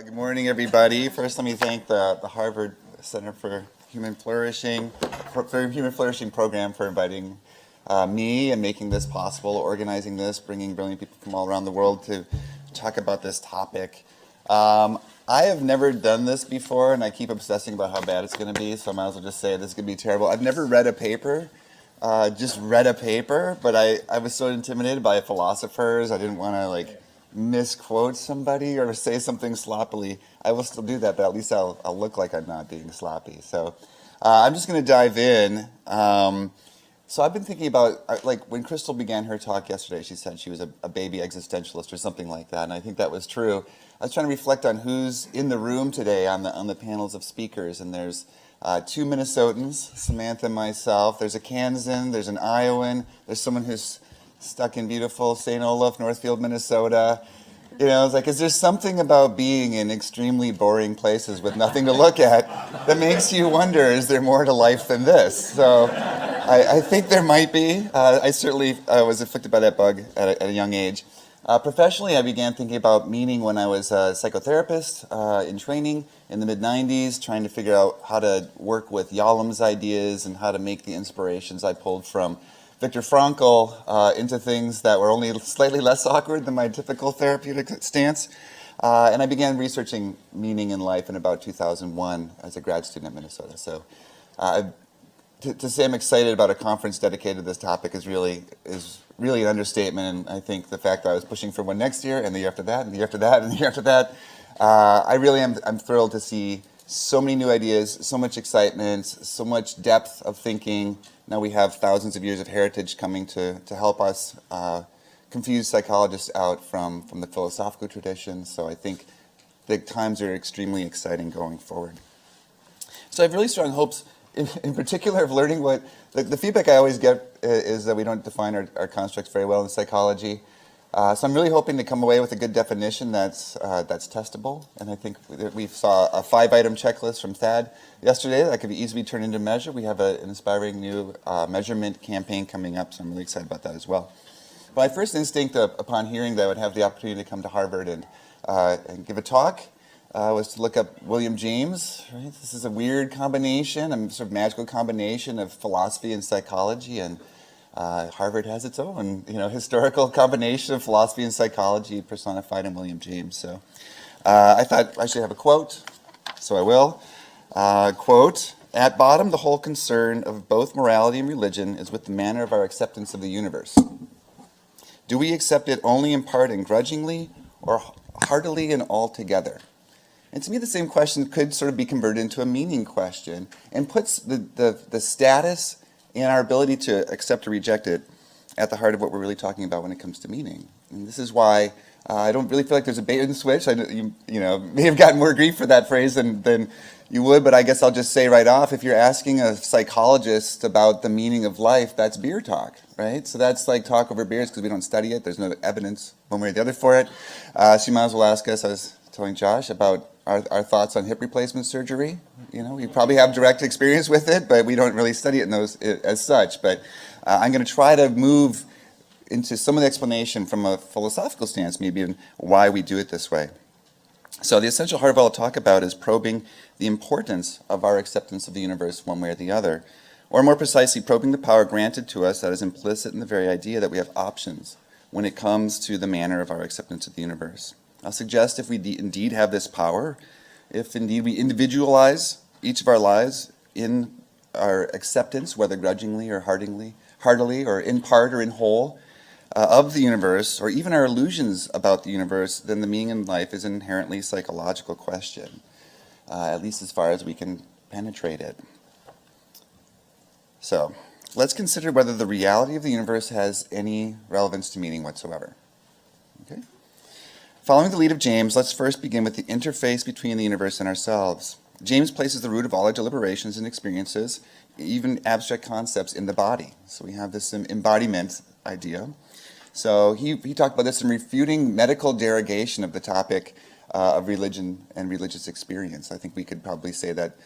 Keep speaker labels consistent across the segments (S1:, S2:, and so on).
S1: Good morning, everybody. First, let me thank the Harvard Center for Human Flourishing, program for inviting me and making this possible, organizing this, bringing brilliant people from all around the world to talk about this topic. I have never done this before, and I keep obsessing about how bad it's going to be, so I might as well just say this is going to be terrible. I've never read a paper, but I was so intimidated by philosophers. I didn't want to misquote somebody or say something sloppily. I will still do that, but at least I'll look like I'm not being sloppy. So I'm just going to dive in. So I've been thinking about, when Crystal began her talk yesterday, she said she was a baby existentialist or something like that, and I think that was true. I was trying to reflect on who's in the room today on the panels of speakers, and there's two Minnesotans, Samantha and myself. There's a Kansan, there's an Iowan, there's someone who's stuck in beautiful St. Olaf, Northfield, Minnesota. It's like, is there something about being in extremely boring places with nothing to look at that makes you wonder, is there more to life than this? So I think there might be. I certainly was afflicted by that bug at a young age. Professionally, I began thinking about meaning when I was a psychotherapist in training in the mid-90s, trying to figure out how to work with Yalom's ideas and how to make the inspirations I pulled from Viktor Frankl into things that were only slightly less awkward than my typical therapeutic stance. And I began researching meaning in life in about 2001 as a grad student at Minnesota. So to say I'm excited about a conference dedicated to this topic is really an understatement. And I think the fact that I was pushing for one next year and the year after that and the year after that and the year after that, I'm thrilled to see so many new ideas, so much excitement, so much depth of thinking. Now we have thousands of years of heritage coming to help us confuse psychologists out from the philosophical tradition. So I think the times are extremely exciting going forward. So I have really strong hopes, in particular, of learning what the feedback I always get is that we don't define our constructs very well in psychology. So I'm really hoping to come away with a good definition that's testable, and I think we saw a 5-item checklist from Thad yesterday that could be easily turned into measure. We have an inspiring new measurement campaign coming up, so I'm really excited about that as well. My first instinct upon hearing that I would have the opportunity to come to Harvard and give a talk was to look up William James. Right? This is a weird combination, a sort of magical combination of philosophy and psychology, and Harvard has its own, historical combination of philosophy and psychology personified in William James. So I thought I should have a quote, so I will. Quote, "At bottom, the whole concern of both morality and religion is with the manner of our acceptance of the universe. Do we accept it only in part and grudgingly, or heartily and altogether?" And to me, the same question could sort of be converted into a meaning question and puts the status and our ability to accept or reject it at the heart of what we're really talking about when it comes to meaning. And this is why I don't really feel like there's a bait and switch. You may have gotten more grief for that phrase than you would, but I guess I'll just say right off, if you're asking a psychologist about the meaning of life, that's beer talk, right? So that's like talk over beers because we don't study it. There's no evidence one way or the other for it. So you might as well ask us, I was telling Josh, about our thoughts on hip replacement surgery. We probably have direct experience with it, but we don't really study it as such. But I'm going to try to move into some of the explanation from a philosophical stance, maybe, in why we do it this way. So the essential heart of what I'll talk about is probing the importance of our acceptance of the universe one way or the other, or more precisely, probing the power granted to us that is implicit in the very idea that we have options when it comes to the manner of our acceptance of the universe. I'll suggest if we indeed have this power, if indeed we individualize each of our lives in our acceptance, whether grudgingly or heartily, or in part or in whole, of the universe, or even our illusions about the universe, then the meaning in life is an inherently psychological question, at least as far as we can penetrate it. So let's consider whether the reality of the universe has any relevance to meaning whatsoever. Okay? Following the lead of James, let's first begin with the interface between the universe and ourselves. James places the root of all our deliberations and experiences, even abstract concepts, in the body. So we have this embodiment idea. So he talked about this in refuting medical derogation of the topic of religion and religious experience. I think we could probably say that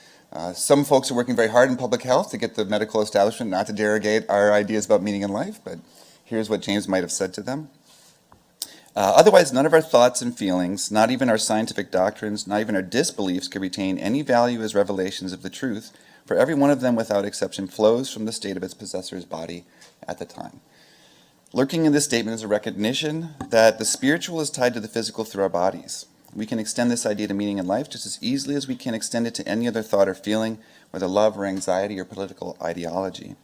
S1: some folks are working very hard in public health to get the medical establishment not to derogate our ideas about meaning in life, but here's what James might have said to them. Otherwise, none of our thoughts and feelings, not even our scientific doctrines, not even our disbeliefs, could retain any value as revelations of the truth, for every one of them, without exception, flows from the state of its possessor's body at the time. Lurking in this statement is a recognition that the spiritual is tied to the physical through our bodies. We can extend this idea to meaning in life just as easily as we can extend it to any other thought or feeling, whether love or anxiety or political ideology.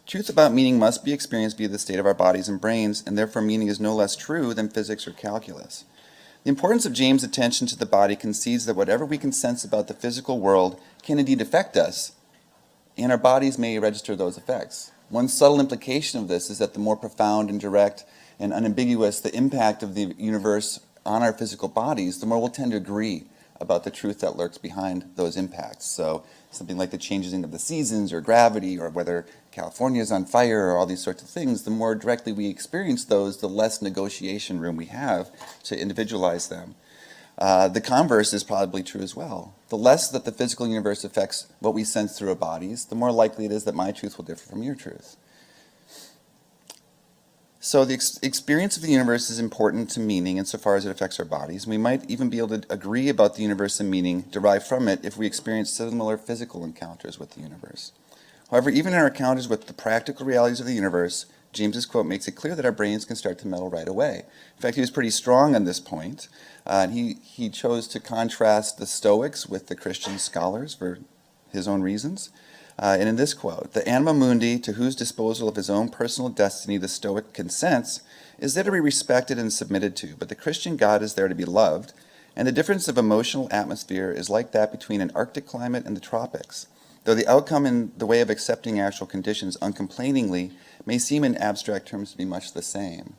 S1: Truth about meaning must be experienced via the state of our bodies and brains, and therefore meaning is no less true than physics or calculus. The importance of James' attention to the body concedes that whatever we can sense about the physical world can indeed affect us, and our bodies may register those effects. One subtle implication of this is that the more profound and direct and unambiguous the impact of the universe on our physical bodies, the more we'll tend to agree about the truth that lurks behind those impacts. So something like the changing of the seasons or gravity or whether California is on fire or all these sorts of things, the more directly we experience those, the less negotiation room we have to individualize them. The converse is probably true as well. The less that the physical universe affects what we sense through our bodies, the more likely it is that my truth will differ from your truth. So the experience of the universe is important to meaning insofar as it affects our bodies. We might even be able to agree about the universe and meaning derived from it if we experience similar physical encounters with the universe. However, even in our encounters with the practical realities of the universe, James's quote makes it clear that our brains can start to meddle right away. In fact, he was pretty strong on this point. He chose to contrast the Stoics with the Christian scholars for his own reasons. And in this quote, the anima mundi, to whose disposal of his own personal destiny the Stoic consents, is there to be respected and submitted to, but the Christian God is there to be loved, and the difference of emotional atmosphere is like that between an Arctic climate and the tropics, though the outcome in the way of accepting actual conditions uncomplainingly may seem in abstract terms to be much the same.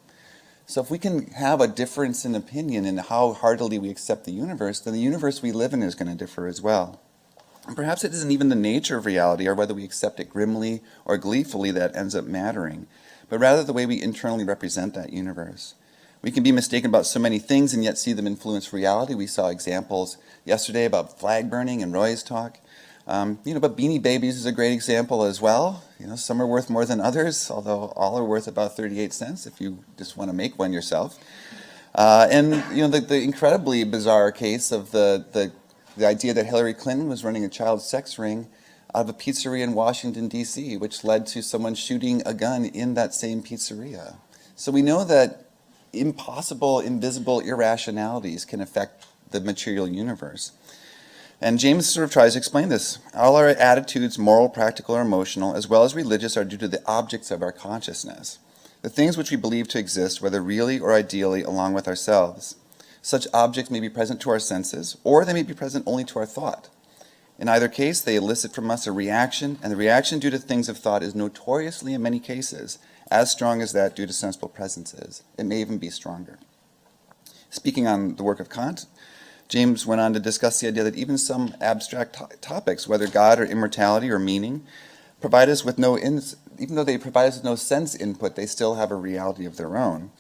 S1: So if we can have a difference in opinion in how heartily we accept the universe, then the universe we live in is going to differ as well. And perhaps it isn't even the nature of reality or whether we accept it grimly or gleefully that ends up mattering, but rather the way we internally represent that universe. We can be mistaken about so many things and yet see them influence reality. We saw examples yesterday about flag burning and Roy's talk. But Beanie Babies is a great example as well. Some are worth more than others, although all are worth about 38 cents if you just want to make one yourself. The incredibly bizarre case of the idea that Hillary Clinton was running a child sex ring out of a pizzeria in Washington, D.C., which led to someone shooting a gun in that same pizzeria. So we know that impossible, invisible irrationalities can affect the material universe. And James sort of tries to explain this. All our attitudes, moral, practical, or emotional, as well as religious, are due to the objects of our consciousness, the things which we believe to exist, whether really or ideally, along with ourselves. Such objects may be present to our senses, or they may be present only to our thought. In either case, they elicit from us a reaction, and the reaction due to things of thought is notoriously, in many cases, as strong as that due to sensible presences. It may even be stronger. Speaking on the work of Kant, James went on to discuss the idea that even some abstract topics, whether God or immortality or meaning, provide us with even though they provide us with no sense input, they still have a reality of their own.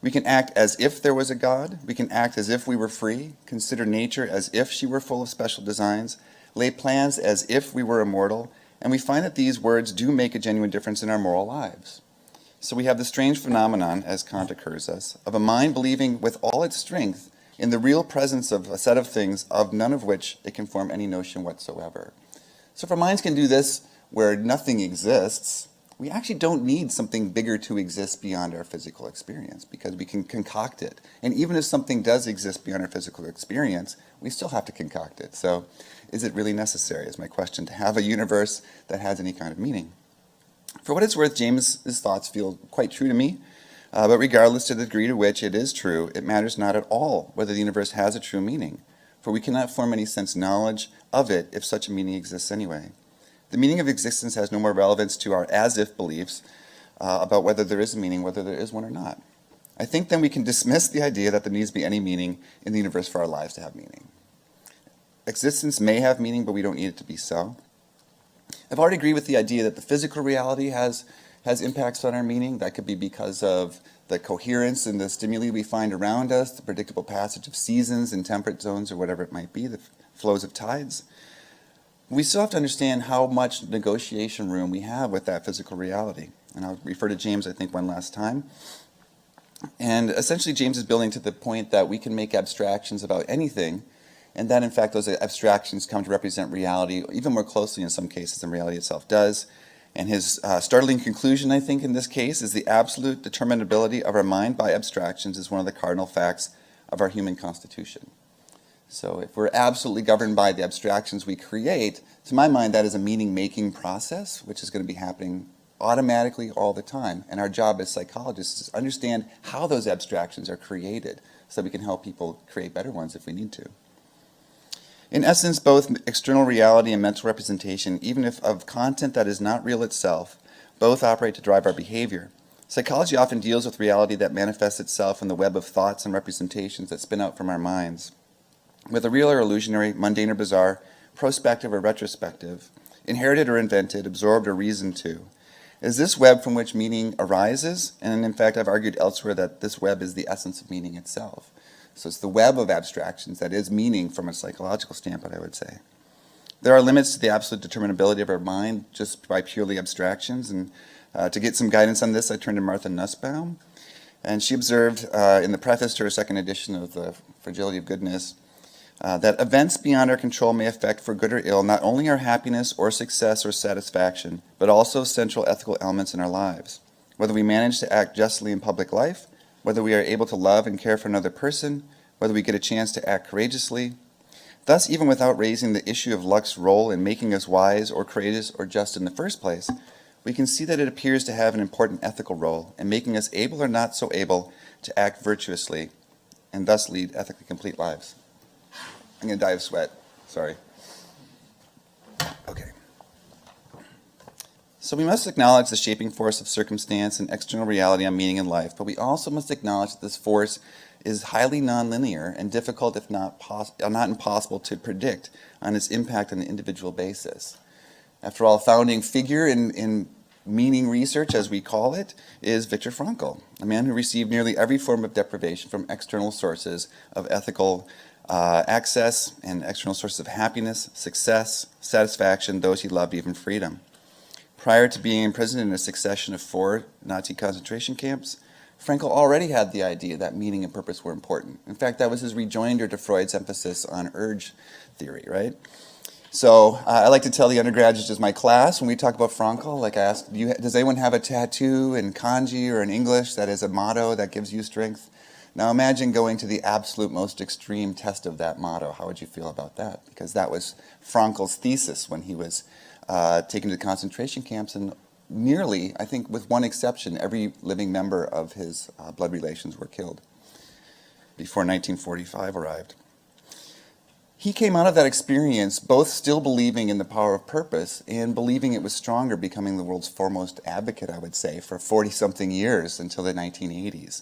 S1: We can act as if there was a God. We can act as if we were free, consider nature as if she were full of special designs, lay plans as if we were immortal, and we find that these words do make a genuine difference in our moral lives. So we have the strange phenomenon, as Kant occurs us, of a mind believing with all its strength in the real presence of a set of things of none of which it can form any notion whatsoever. So if our minds can do this where nothing exists, we actually don't need something bigger to exist beyond our physical experience because we can concoct it. And even if something does exist beyond our physical experience, we still have to concoct it. So is it really necessary, is my question, to have a universe that has any kind of meaning? For what it's worth, James's thoughts feel quite true to me. But regardless of the degree to which it is true, it matters not at all whether the universe has a true meaning, for we cannot form any sense knowledge of it if such a meaning exists anyway. The meaning of existence has no more relevance to our as-if beliefs about whether there is a meaning, whether there is one or not. I think then we can dismiss the idea that there needs to be any meaning in the universe for our lives to have meaning. Existence may have meaning, but we don't need it to be so. I've already agreed with the idea that the physical reality has impacts on our meaning. That could be because of the coherence and the stimuli we find around us, the predictable passage of seasons and temperate zones or whatever it might be, the flows of tides. We still have to understand how much negotiation room we have with that physical reality. And I'll refer to James, I think, one last time. And essentially, James is building to the point that we can make abstractions about anything, and that, in fact, those abstractions come to represent reality even more closely in some cases than reality itself does. And his startling conclusion, I think, in this case, is the absolute determinability of our mind by abstractions is one of the cardinal facts of our human constitution. So if we're absolutely governed by the abstractions we create, to my mind, that is a meaning-making process, which is going to be happening automatically all the time. And our job as psychologists is to understand how those abstractions are created so that we can help people create better ones if we need to. In essence, both external reality and mental representation, even if of content that is not real itself, both operate to drive our behavior. Psychology often deals with reality that manifests itself in the web of thoughts and representations that spin out from our minds. Whether real or illusionary, mundane or bizarre, prospective or retrospective, inherited or invented, absorbed or reasoned to, it is this web from which meaning arises, and in fact I've argued elsewhere that this web is the essence of meaning itself. So it's the web of abstractions that is meaning from a psychological standpoint, I would say. There are limits to the absolute determinability of our mind just by purely abstractions, and to get some guidance on this, I turned to Martha Nussbaum, and she observed in the preface to her second edition of The Fragility of Goodness that events beyond our control may affect for good or ill not only our happiness or success or satisfaction, but also central ethical elements in our lives. Whether we manage to act justly in public life, whether we are able to love and care for another person, whether we get a chance to act courageously. Thus, even without raising the issue of luck's role in making us wise or courageous or just in the first place, we can see that it appears to have an important ethical role in making us able or not so able to act virtuously and thus lead ethically complete lives. I'm going to die of sweat. Sorry. Okay. So we must acknowledge the shaping force of circumstance and external reality on meaning in life, but we also must acknowledge that this force is highly nonlinear and difficult, if not impossible, to predict on its impact on an individual basis. After all, a founding figure in meaning research, as we call it, is Viktor Frankl, a man who received nearly every form of deprivation from external sources of ethical access and external sources of happiness, success, satisfaction, those he loved, even freedom. Prior to being imprisoned in a succession of 4 Nazi concentration camps, Frankl already had the idea that meaning and purpose were important. In fact, that was his rejoinder to Freud's emphasis on urge theory, right? So I like to tell the undergraduates as my class, when we talk about Frankl, like I ask, does anyone have a tattoo in kanji or in English that is a motto that gives you strength? Now imagine going to the absolute most extreme test of that motto. How would you feel about that? Because that was Frankl's thesis when he was taken to the concentration camps, and nearly, I think with one exception, every living member of his blood relations were killed before 1945 arrived. He came out of that experience both still believing in the power of purpose and believing it was stronger, becoming the world's foremost advocate, I would say, for 40-something years until the 1980s.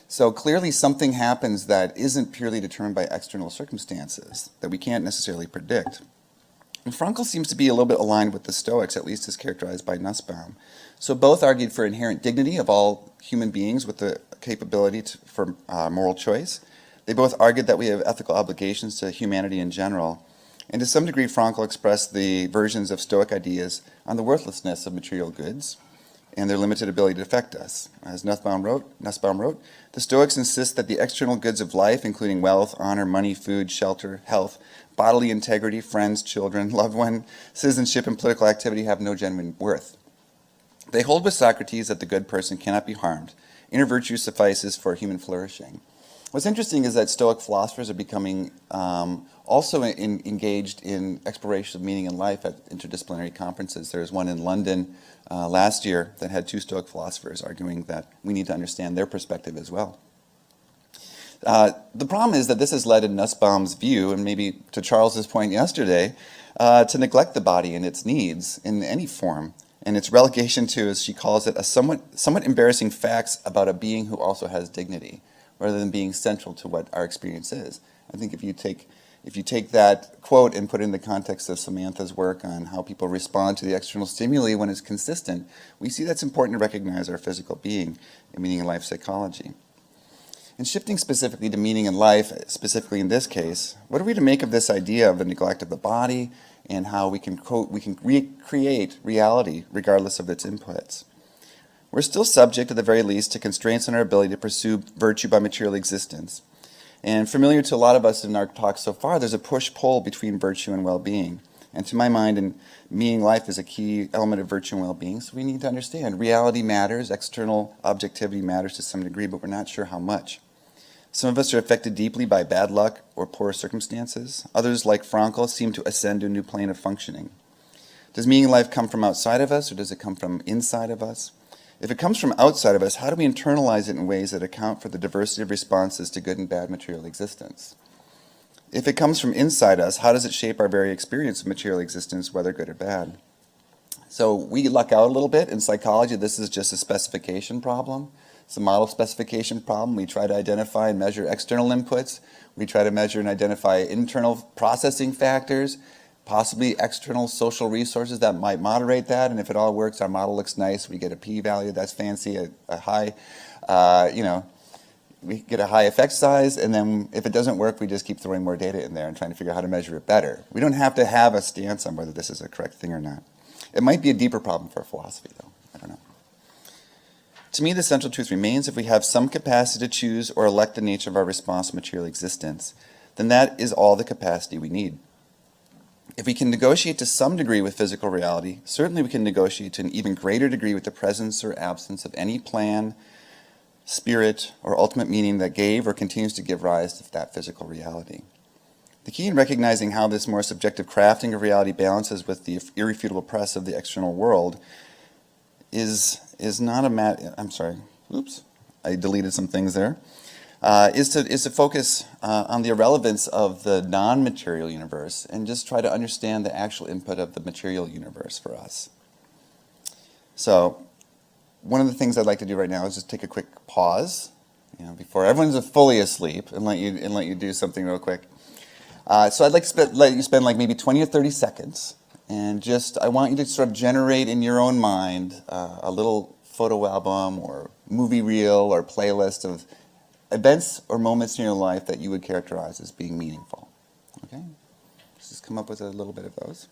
S1: So clearly something happens that isn't purely determined by external circumstances, that we can't necessarily predict. And Frankl seems to be a little bit aligned with the Stoics, at least as characterized by Nussbaum. So both argued for inherent dignity of all human beings with the capability for moral choice. They both argued that we have ethical obligations to humanity in general. And to some degree, Frankl expressed the versions of Stoic ideas on the worthlessness of material goods and their limited ability to affect us. As Nussbaum wrote, the Stoics insist that the external goods of life, including wealth, honor, money, food, shelter, health, bodily integrity, friends, children, loved one, citizenship, and political activity have no genuine worth. They hold with Socrates that the good person cannot be harmed. Inner virtue suffices for human flourishing. What's interesting is that Stoic philosophers are becoming also engaged in exploration of meaning in life at interdisciplinary conferences. There was one in London last year that had 2 Stoic philosophers arguing that we need to understand their perspective as well. The problem is that this has led in Nussbaum's view, and maybe to Charles's point yesterday, to neglect the body and its needs in any form, and its relegation to, as she calls it, a somewhat embarrassing facts about a being who also has dignity, rather than being central to what our experience is. I think if you take that quote and put it in the context of Samantha's work on how people respond to the external stimuli when it's consistent, we see that's important to recognize our physical being in meaning in life psychology. And shifting specifically to meaning in life, specifically in this case, what are we to make of this idea of the neglect of the body and how we can recreate reality regardless of its inputs? we're still subject, at the very least, to constraints on our ability to pursue virtue by material existence. And familiar to a lot of us in our talks so far, there's a push-pull between virtue and well-being. And to my mind, and meaning life is a key element of virtue and well-being, so we need to understand reality matters, external objectivity matters to some degree, but we're not sure how much. Some of us are affected deeply by bad luck or poor circumstances. Others, like Frankl, seem to ascend to a new plane of functioning. Does meaning in life come from outside of us, or does it come from inside of us? If it comes from outside of us, how do we internalize it in ways that account for the diversity of responses to good and bad material existence? If it comes from inside us, how does it shape our very experience of material existence, whether good or bad? So we luck out a little bit. In psychology, this is just a specification problem. It's a model specification problem. We try to identify and measure external inputs. We try to measure and identify internal processing factors, possibly external social resources that might moderate that. And if it all works, our model looks nice. We get a p-value that's fancy, a high, we get a high effect size. And then if it doesn't work, we just keep throwing more data in there and trying to figure out how to measure it better. We don't have to have a stance on whether this is a correct thing or not. It might be a deeper problem for philosophy, though. I don't know. To me, the central truth remains: if we have some capacity to choose or elect the nature of our response to material existence, then that is all the capacity we need. If we can negotiate to some degree with physical reality, certainly we can negotiate to an even greater degree with the presence or absence of any plan, spirit, or ultimate meaning that gave or continues to give rise to that physical reality. The key in recognizing how this more subjective crafting of reality balances with the irrefutable press of the external world is not a I'm sorry, oops, I deleted some things there. Is to focus on the irrelevance of the non-material universe and just try to understand the actual input of the material universe for us. So one of the things I'd like to do right now is just take a quick pause, before everyone's fully asleep, and let you do something real quick. So I'd like to let you spend like maybe 20 or 30 seconds, and I want you to sort of generate in your own mind a little photo album or movie reel or playlist of events or moments in your life that you would characterize as being meaningful. Okay? Just come up with a little bit of those.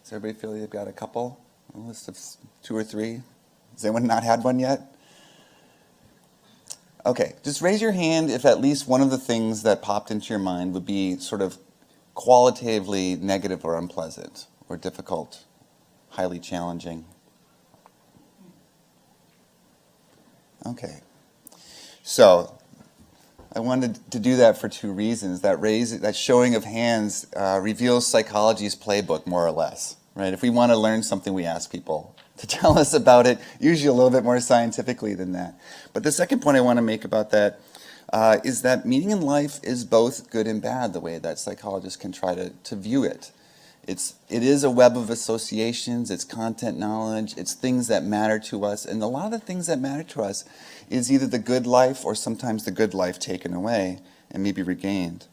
S1: Does everybody feel you've got a couple? A list of 2 or 3? Has anyone not had one yet? Okay, just raise your hand if at least one of the things that popped into your mind would be sort of qualitatively negative or unpleasant or difficult, highly challenging. Okay, so I wanted to do that for 2 reasons. That showing of hands reveals psychology's playbook, more or less, right? If we want to learn something, we ask people to tell us about it, usually a little bit more scientifically than that. But the second point I want to make about that is that meaning in life is both good and bad, the way that psychologists can try to view it. It is a web of associations, it's content knowledge, it's things that matter to us, and a lot of the things that matter to us is either the good life or sometimes the good life taken away and maybe regained.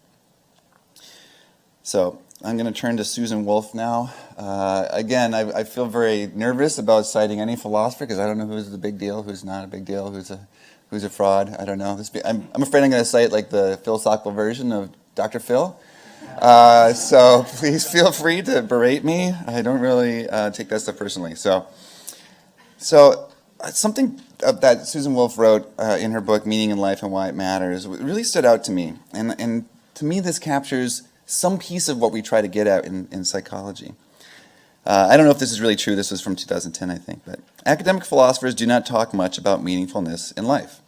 S1: So I'm going to turn to Susan Wolf now. Again, I feel very nervous about citing any philosopher because I don't know who's the big deal, who's not a big deal, who's a fraud. I don't know. I'm afraid I'm going to cite like the philosophical version of Dr. Phil. So please feel free to berate me. I don't really take that stuff personally. So something that Susan Wolf wrote in her book, Meaning in Life and Why It Matters, really stood out to me. And to me, this captures some piece of what we try to get at in psychology. I don't know if this is really true. This was from 2010, I think. But academic philosophers do not talk much about meaningfulness in life.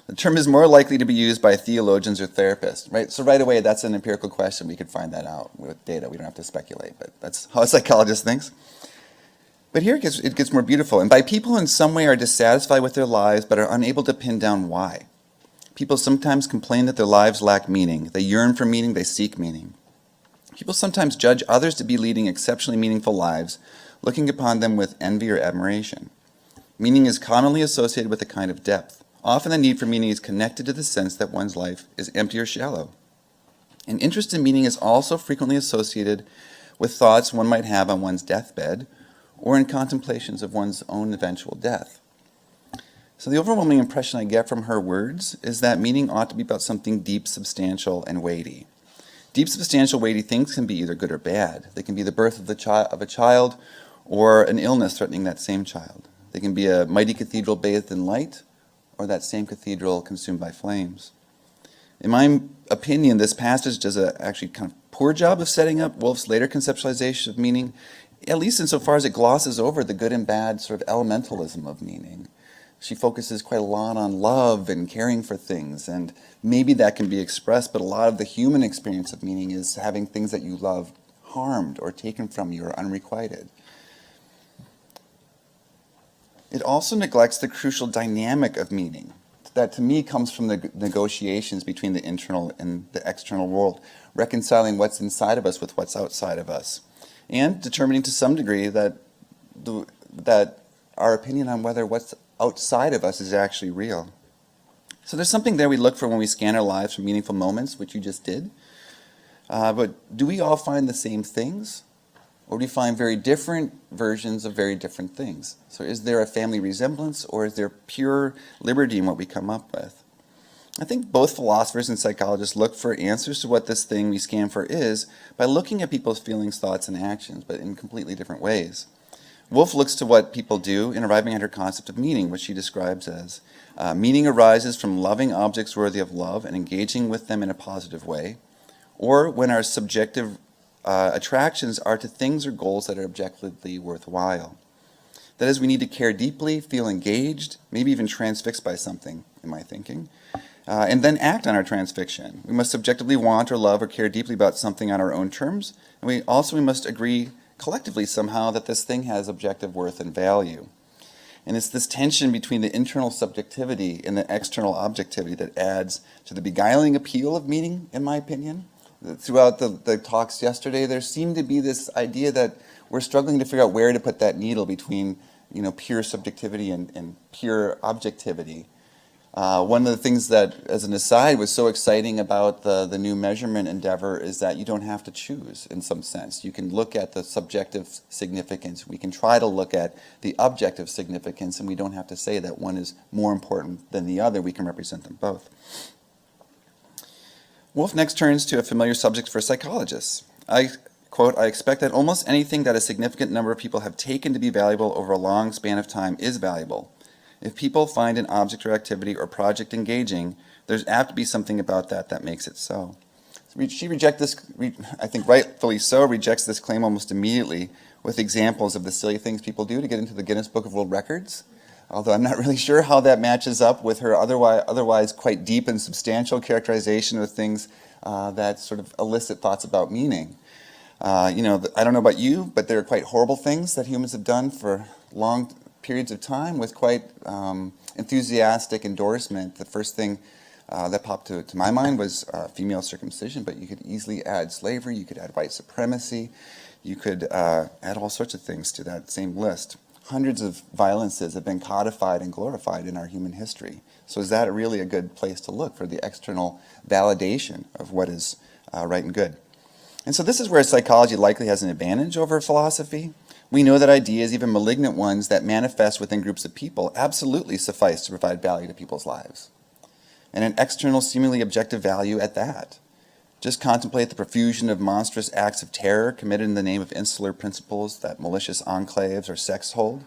S1: The term is more likely to be used by theologians or therapists, right? So right away, that's an empirical question. We could find that out with data. We don't have to speculate, but that's how a psychologist thinks. But here it gets more beautiful. And by people who in some way are dissatisfied with their lives but are unable to pin down why. People sometimes complain that their lives lack meaning. They yearn for meaning. They seek meaning. People sometimes judge others to be leading exceptionally meaningful lives, looking upon them with envy or admiration. Meaning is commonly associated with a kind of depth. Often the need for meaning is connected to the sense that one's life is empty or shallow. An interest in meaning is also frequently associated with thoughts one might have on one's deathbed or in contemplations of one's own eventual death. So the overwhelming impression I get from her words is that meaning ought to be about something deep, substantial, and weighty. Deep, substantial, weighty things can be either good or bad. They can be the birth of a child or an illness threatening that same child. They can be a mighty cathedral bathed in light or that same cathedral consumed by flames. In my opinion, this passage does a actually kind of poor job of setting up Woolf's later conceptualization of meaning, at least insofar as it glosses over the good and bad sort of elementalism of meaning. She focuses quite a lot on love and caring for things, and maybe that can be expressed, but a lot of the human experience of meaning is having things that you love harmed or taken from you or unrequited. It also neglects the crucial dynamic of meaning that to me comes from the negotiations between the internal and the external world, reconciling what's inside of us with what's outside of us, and determining to some degree that our opinion on whether what's outside of us is actually real. So there's something there we look for when we scan our lives for meaningful moments, which you just did. But do we all find the same things? Or do we find very different versions of very different things? So is there a family resemblance, or is there pure liberty in what we come up with? I think both philosophers and psychologists look for answers to what this thing we scan for is by looking at people's feelings, thoughts, and actions, but in completely different ways. Woolf looks to what people do in arriving at her concept of meaning, which she describes as meaning arises from loving objects worthy of love and engaging with them in a positive way, or when our subjective attractions are to things or goals that are objectively worthwhile. That is, we need to care deeply, feel engaged, maybe even transfixed by something, in my thinking, and then act on our transfixion. We must subjectively want or love or care deeply about something on our own terms, and we must agree collectively somehow that this thing has objective worth and value. And it's this tension between the internal subjectivity and the external objectivity that adds to the beguiling appeal of meaning, in my opinion. Throughout the talks yesterday, there seemed to be this idea that we're struggling to figure out where to put that needle between, pure subjectivity and pure objectivity. One of the things that, as an aside, was so exciting about the new measurement endeavor is that you don't have to choose in some sense. You can look at the subjective significance. We can try to look at the objective significance, and we don't have to say that one is more important than the other. We can represent them both. Woolf next turns to a familiar subject for psychologists. I quote, "I expect that almost anything that a significant number of people have taken to be valuable over a long span of time is valuable. If people find an object or activity or project engaging, there's apt to be something about that makes it so." She rejects this, I think rightfully so, rejects this claim almost immediately with examples of the silly things people do to get into the Guinness Book of World Records. Although I'm not really sure how that matches up with her otherwise quite deep and substantial characterization of things that sort of elicit thoughts about meaning. I don't know about you, but there are quite horrible things that humans have done for long periods of time with quite enthusiastic endorsement. The first thing that popped to my mind was female circumcision, but you could easily add slavery, you could add white supremacy, you could add all sorts of things to that same list. Hundreds of violences have been codified and glorified in our human history. So is that really a good place to look for the external validation of what is right and good? And so this is where psychology likely has an advantage over philosophy. We know that ideas, even malignant ones, that manifest within groups of people absolutely suffice to provide value to people's lives. And an external, seemingly objective value at that. Just contemplate the profusion of monstrous acts of terror committed in the name of insular principles that malicious enclaves or sects hold.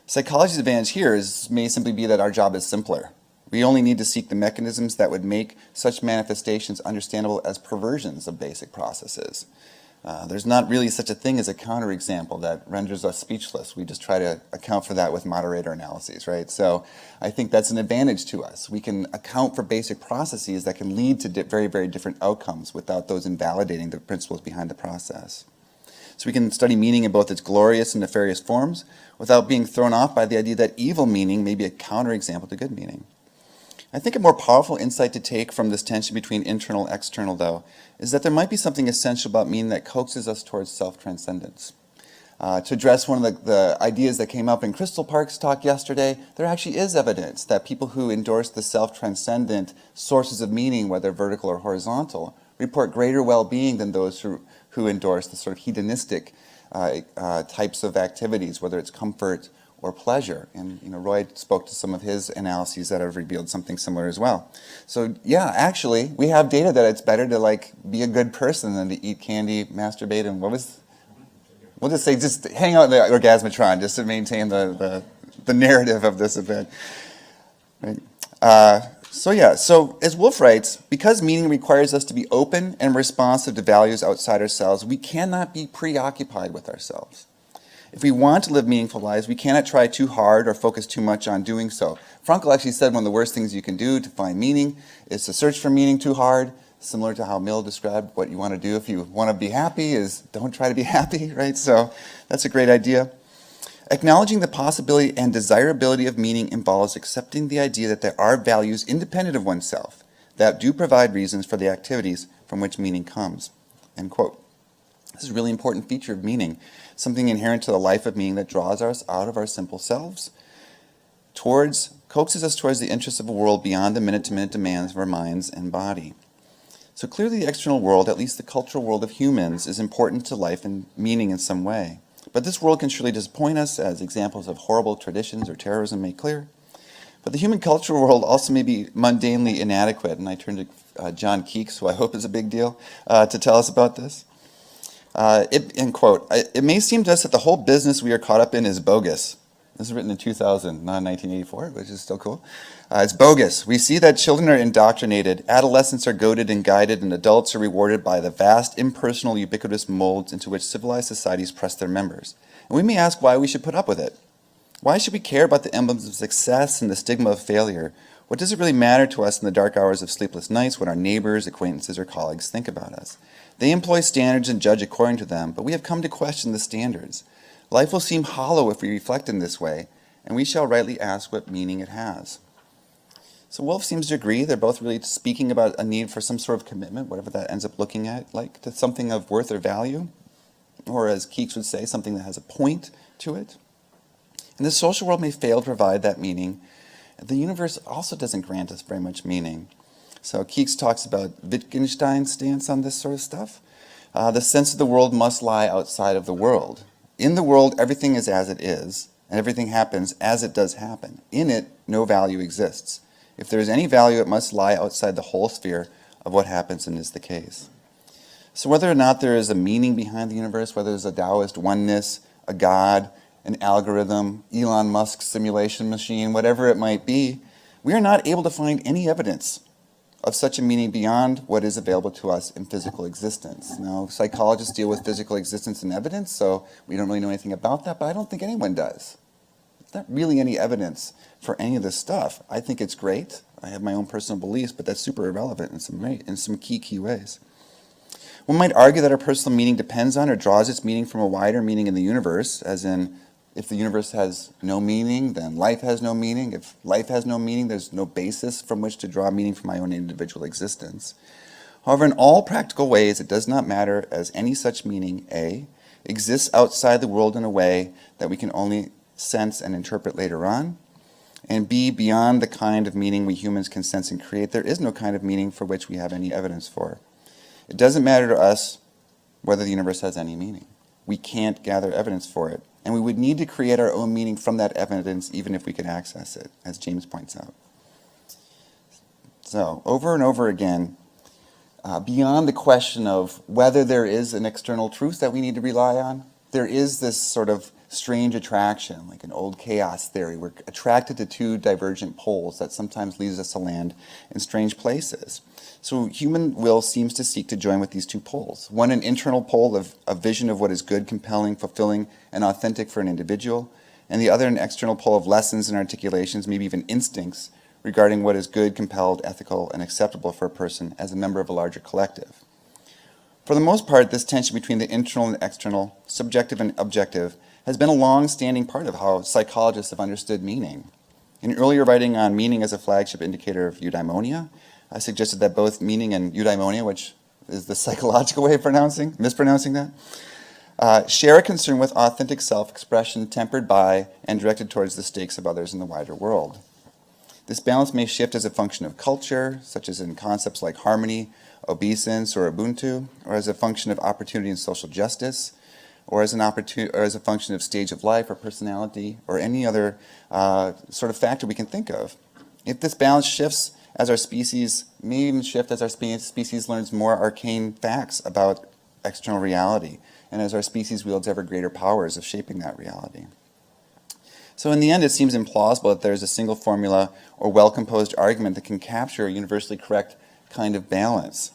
S1: Psychology's advantage here may simply be that our job is simpler. We only need to seek the mechanisms that would make such manifestations understandable as perversions of basic processes. There's not really such a thing as a counterexample that renders us speechless. We just try to account for that with moderator analyses, right? So I think that's an advantage to us. We can account for basic processes that can lead to very, very different outcomes without those invalidating the principles behind the process. So we can study meaning in both its glorious and nefarious forms without being thrown off by the idea that evil meaning may be a counterexample to good meaning. I think a more powerful insight to take from this tension between internal and external, though, is that there might be something essential about meaning that coaxes us towards self-transcendence. To address one of the ideas that came up in Crystal Park's talk yesterday, there actually is evidence that people who endorse the self-transcendent sources of meaning, whether vertical or horizontal, report greater well-being than those who endorse the sort of hedonistic types of activities, whether it's comfort or pleasure. And Roy spoke to some of his analyses that have revealed something similar as well. So yeah, actually, we have data that it's better to be a good person than to eat candy, masturbate, and we'll just say just hang out in the orgasmatron just to maintain the narrative of this event. Right? So as Wolf writes, because meaning requires us to be open and responsive to values outside ourselves, we cannot be preoccupied with ourselves. If we want to live meaningful lives, we cannot try too hard or focus too much on doing so. Frankl actually said one of the worst things you can do to find meaning is to search for meaning too hard, similar to how Mill described what you want to do if you want to be happy is don't try to be happy, right? So that's a great idea. Acknowledging the possibility and desirability of meaning involves accepting the idea that there are values independent of oneself that do provide reasons for the activities from which meaning comes. End quote. This is a really important feature of meaning, something inherent to the life of meaning that draws us out of our simple selves, coaxes us towards the interests of a world beyond the minute-to-minute demands of our minds and body. So clearly the external world, at least the cultural world of humans, is important to life and meaning in some way. But this world can surely disappoint us, as examples of horrible traditions or terrorism make clear. But the human cultural world also may be mundanely inadequate, and I turn to John Keeks, who I hope is a big deal, to tell us about this. End quote, it may seem to us that the whole business we are caught up in is bogus. This is written in 2000, not 1984, which is still cool. It's bogus. We see that children are indoctrinated, adolescents are goaded and guided, and adults are rewarded by the vast, impersonal, ubiquitous molds into which civilized societies press their members. And we may ask why we should put up with it. Why should we care about the emblems of success and the stigma of failure? What does it really matter to us in the dark hours of sleepless nights when our neighbors, acquaintances, or colleagues think about us? They employ standards and judge according to them, but we have come to question the standards. Life will seem hollow if we reflect in this way, and we shall rightly ask what meaning it has. So Wolf seems to agree. They're both really speaking about a need for some sort of commitment, whatever that ends up looking like, to something of worth or value, or as Keeks would say, something that has a point to it. And the social world may fail to provide that meaning. The universe also doesn't grant us very much meaning. So Keeks talks about Wittgenstein's stance on this sort of stuff. The sense of the world must lie outside of the world. In the world, everything is as it is, and everything happens as it does happen. In it, no value exists. If there is any value, it must lie outside the whole sphere of what happens and is the case. So whether or not there is a meaning behind the universe, whether there's a Taoist oneness, a God, an algorithm, Elon Musk's simulation machine, whatever it might be, we are not able to find any evidence of such a meaning beyond what is available to us in physical existence. Now, psychologists deal with physical existence and evidence, so we don't really know anything about that, but I don't think anyone does. There's not really any evidence for any of this stuff. I think it's great. I have my own personal beliefs, but that's super irrelevant in some key ways. One might argue that our personal meaning depends on or draws its meaning from a wider meaning in the universe, as in, if the universe has no meaning, then life has no meaning. If life has no meaning, there's no basis from which to draw meaning from my own individual existence. However, in all practical ways, it does not matter, as any such meaning, A, exists outside the world in a way that we can only sense and interpret later on, and B, beyond the kind of meaning we humans can sense and create, there is no kind of meaning for which we have any evidence for. It doesn't matter to us whether the universe has any meaning. We can't gather evidence for it. And we would need to create our own meaning from that evidence even if we could access it, as James points out. So, over and over again, beyond the question of whether there is an external truth that we need to rely on, there is this sort of strange attraction, like an old chaos theory. We're attracted to two divergent poles that sometimes leads us to land in strange places. So human will seems to seek to join with these two poles. One, an internal pole of a vision of what is good, compelling, fulfilling, and authentic for an individual, and the other, an external pole of lessons and articulations, maybe even instincts, regarding what is good, compelled, ethical, and acceptable for a person as a member of a larger collective. For the most part, this tension between the internal and external, subjective and objective, has been a long-standing part of how psychologists have understood meaning. In earlier writing on meaning as a flagship indicator of eudaimonia, I suggested that both meaning and eudaimonia, which is the psychological way of mispronouncing that, share a concern with authentic self-expression tempered by and directed towards the stakes of others in the wider world. This balance may shift as a function of culture, such as in concepts like harmony, obeisance, or Ubuntu, or as a function of opportunity and social justice, or as an opportunity, or as a function of stage of life or personality or any other sort of factor we can think of. If this balance shifts as our species, may even shift as our species learns more arcane facts about external reality, and as our species wields ever greater powers of shaping that reality. So in the end, it seems implausible that there's a single formula or well-composed argument that can capture a universally correct kind of balance.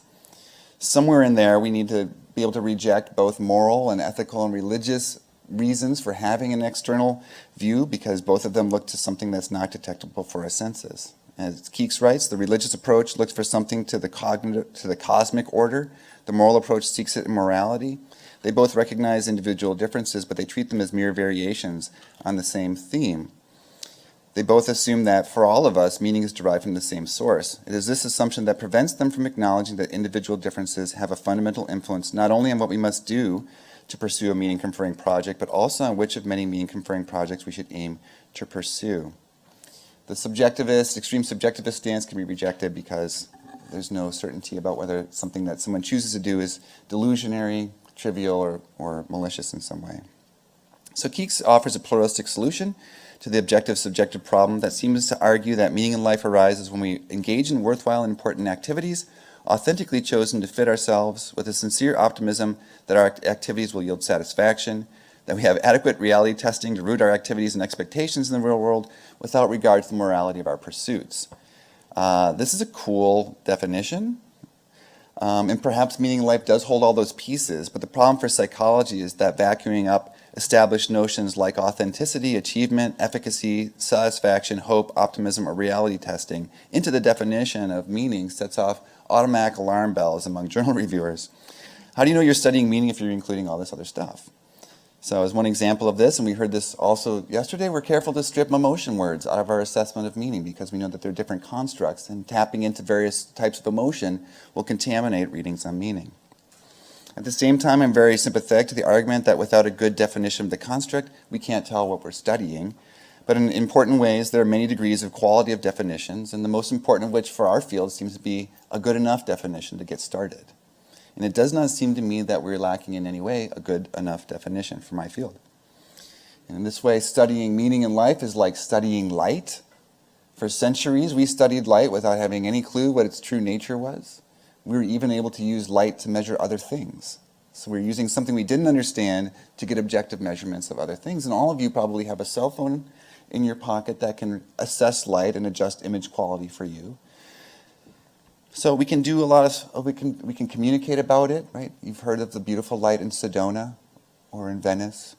S1: Somewhere in there, we need to be able to reject both moral and ethical and religious reasons for having an external view, because both of them look to something that's not detectable for our senses. As Keeks writes, the religious approach looks for something to the cosmic order. The moral approach seeks it in morality. They both recognize individual differences, but they treat them as mere variations on the same theme. They both assume that for all of us, meaning is derived from the same source. It is this assumption that prevents them from acknowledging that individual differences have a fundamental influence not only on what we must do to pursue a meaning-conferring project, but also on which of many meaning-conferring projects we should aim to pursue. The extreme subjectivist stance can be rejected because there's no certainty about whether something that someone chooses to do is delusionary, trivial, or malicious in some way. So Keeks offers a pluralistic solution to the objective-subjective problem that seems to argue that meaning in life arises when we engage in worthwhile and important activities, authentically chosen to fit ourselves with a sincere optimism that our activities will yield satisfaction, that we have adequate reality testing to root our activities and expectations in the real world without regard to the morality of our pursuits. This is a cool definition, and perhaps meaning in life does hold all those pieces, but the problem for psychology is that vacuuming up established notions like authenticity, achievement, efficacy, satisfaction, hope, optimism, or reality testing into the definition of meaning sets off automatic alarm bells among journal reviewers. How do you know you're studying meaning if you're including all this other stuff? So as one example of this, and we heard this also yesterday, we're careful to strip emotion words out of our assessment of meaning because we know that they're different constructs, and tapping into various types of emotion will contaminate readings on meaning. At the same time, I'm very sympathetic to the argument that without a good definition of the construct, we can't tell what we're studying. But in important ways, there are many degrees of quality of definitions, and the most important of which for our field seems to be a good enough definition to get started. And it does not seem to me that we're lacking in any way a good enough definition for my field. And in this way, studying meaning in life is like studying light. For centuries, we studied light without having any clue what its true nature was. We were even able to use light to measure other things. So we're using something we didn't understand to get objective measurements of other things. And all of you probably have a cell phone in your pocket that can assess light and adjust image quality for you. So we can do a lot of, we can communicate about it, right? You've heard of the beautiful light in Sedona or in Venice.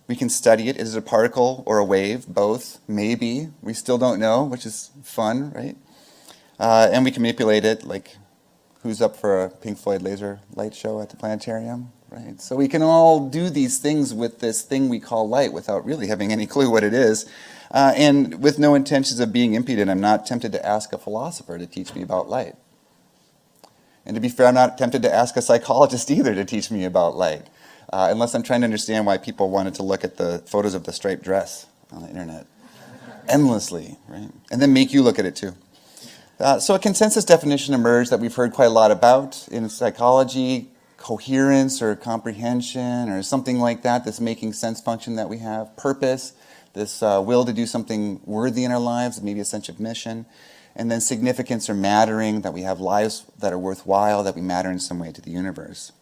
S1: We can study it. Is it a particle or a wave? Both, maybe. We still don't know, which is fun, right? And we can manipulate it, like who's up for a Pink Floyd laser light show at the planetarium, right? So we can all do these things with this thing we call light without really having any clue what it is. And with no intentions of being impudent, I'm not tempted to ask a philosopher to teach me about light. And to be fair, I'm not tempted to ask a psychologist either to teach me about light, unless I'm trying to understand why people wanted to look at the photos of the striped dress on the internet endlessly, right? And then make you look at it too. So a consensus definition emerged that we've heard quite a lot about in psychology: coherence or comprehension or something like that, this making sense function that we have, purpose, this will to do something worthy in our lives, maybe a sense of mission, and then significance or mattering, that we have lives that are worthwhile, that we matter in some way to the universe.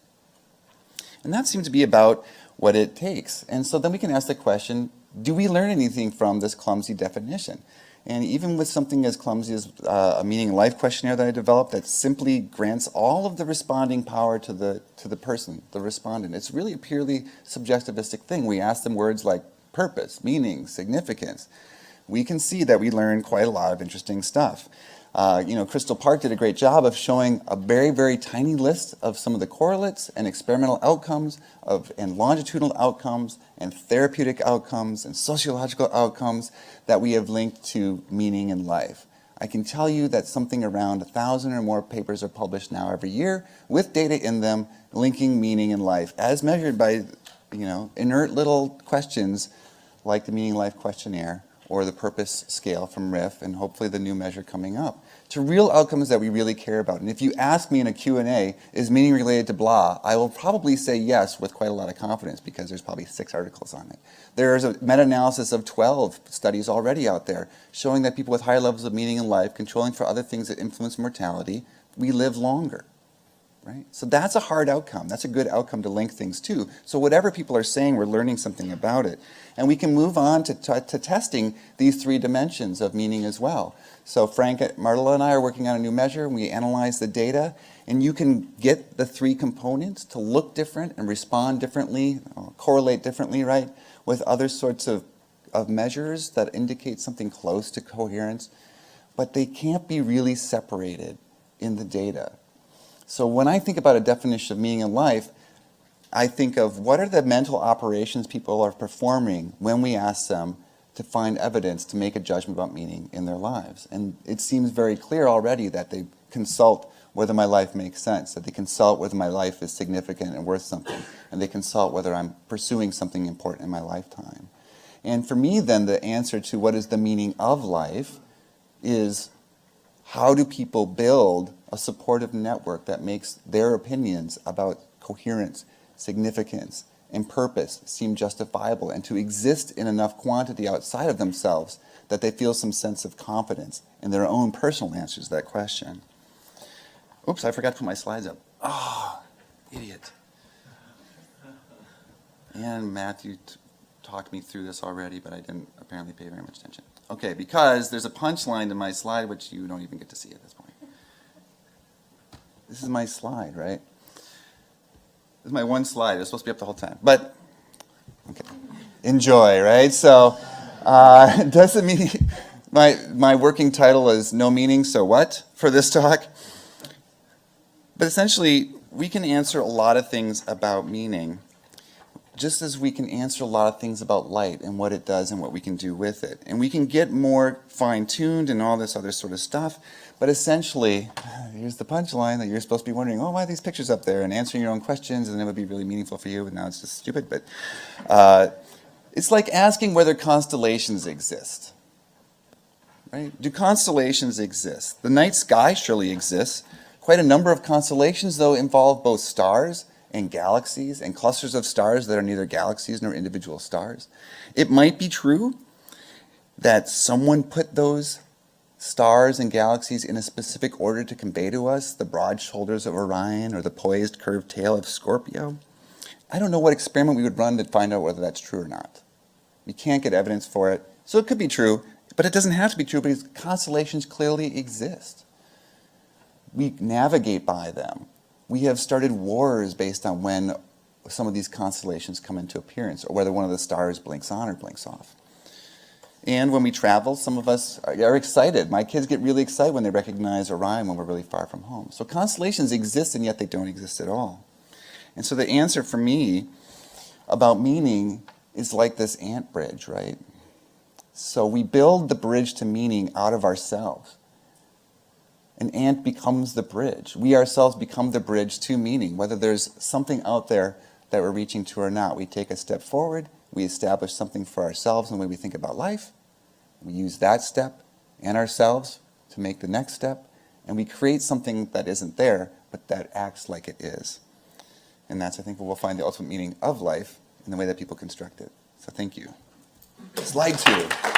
S1: And that seems to be about what it takes. And so then we can ask the question, do we learn anything from this clumsy definition? And even with something as clumsy as a meaning in life questionnaire that I developed that simply grants all of the responding power to the person, the respondent, it's really a purely subjectivistic thing. We ask them words like purpose, meaning, significance. We can see that we learn quite a lot of interesting stuff. Crystal Park did a great job of showing a very, very tiny list of some of the correlates and experimental outcomes and longitudinal outcomes and therapeutic outcomes and sociological outcomes that we have linked to meaning in life. I can tell you that something around 1,000 or more papers are published now every year with data in them linking meaning in life as measured by inert little questions like the Meaning in Life Questionnaire or the Purpose Scale from RIF, and hopefully the new measure coming up, to real outcomes that we really care about. And if you ask me in a Q&A, is meaning related to blah, I will probably say yes with quite a lot of confidence because there's probably 6 articles on it. There's a meta-analysis of 12 studies already out there showing that people with higher levels of meaning in life, controlling for other things that influence mortality, we live longer. Right? So that's a hard outcome. That's a good outcome to link things to. So whatever people are saying, we're learning something about it. And we can move on to testing these 3 dimensions of meaning as well. So Frank, Marla and I are working on a new measure. We analyze the data, and you can get the 3 components to look different and respond differently, correlate differently, right, with other sorts of measures that indicate something close to coherence. But they can't be really separated in the data. So when I think about a definition of meaning in life, I think of what are the mental operations people are performing when we ask them to find evidence to make a judgment about meaning in their lives. And it seems very clear already that they consult whether my life makes sense, that they consult whether my life is significant and worth something, and they consult whether I'm pursuing something important in my lifetime. And for me then, the answer to what is the meaning of life is how do people build a supportive network that makes their opinions about coherence, significance, and purpose seem justifiable and to exist in enough quantity outside of themselves that they feel some sense of confidence in their own personal answers to that question. Oops, I forgot to put my slides up. Oh, idiot. And Matthew talked me through this already, but I didn't apparently pay very much attention. Okay, because there's a punchline to my slide which you don't even get to see at this point. This is my slide, right? This is my one slide. It's supposed to be up the whole time. But, okay. Enjoy, right? So, doesn't mean my working title is No Meaning, So What for this talk. But essentially, we can answer a lot of things about meaning, just as we can answer a lot of things about light and what it does and what we can do with it. And we can get more fine-tuned and all this other sort of stuff. But essentially, here's the punchline that you're supposed to be wondering, oh, why are these pictures up there? And answering your own questions, and it would be really meaningful for you, and now it's just stupid. But it's like asking whether constellations exist. Right? Do constellations exist? The night sky surely exists. Quite a number of constellations, though, involve both stars and galaxies and clusters of stars that are neither galaxies nor individual stars. It might be true that someone put those stars and galaxies in a specific order to convey to us the broad shoulders of Orion or the poised curved tail of Scorpio. I don't know what experiment we would run to find out whether that's true or not. We can't get evidence for it. So it could be true, but it doesn't have to be true because constellations clearly exist. We navigate by them. We have started wars based on when some of these constellations come into appearance or whether one of the stars blinks on or blinks off. And when we travel, some of us are excited. My kids get really excited when they recognize Orion when we're really far from home. So constellations exist, and yet they don't exist at all. And so the answer for me about meaning is like this ant bridge, right? So we build the bridge to meaning out of ourselves. An ant becomes the bridge. We ourselves become the bridge to meaning, whether there's something out there that we're reaching to or not. We take a step forward. We establish something for ourselves in the way we think about life. We use that step and ourselves to make the next step, and we create something that isn't there, but that acts like it is. And that's, I think, where we'll find the ultimate meaning of life in the way that people construct it. So thank you. Slide 2.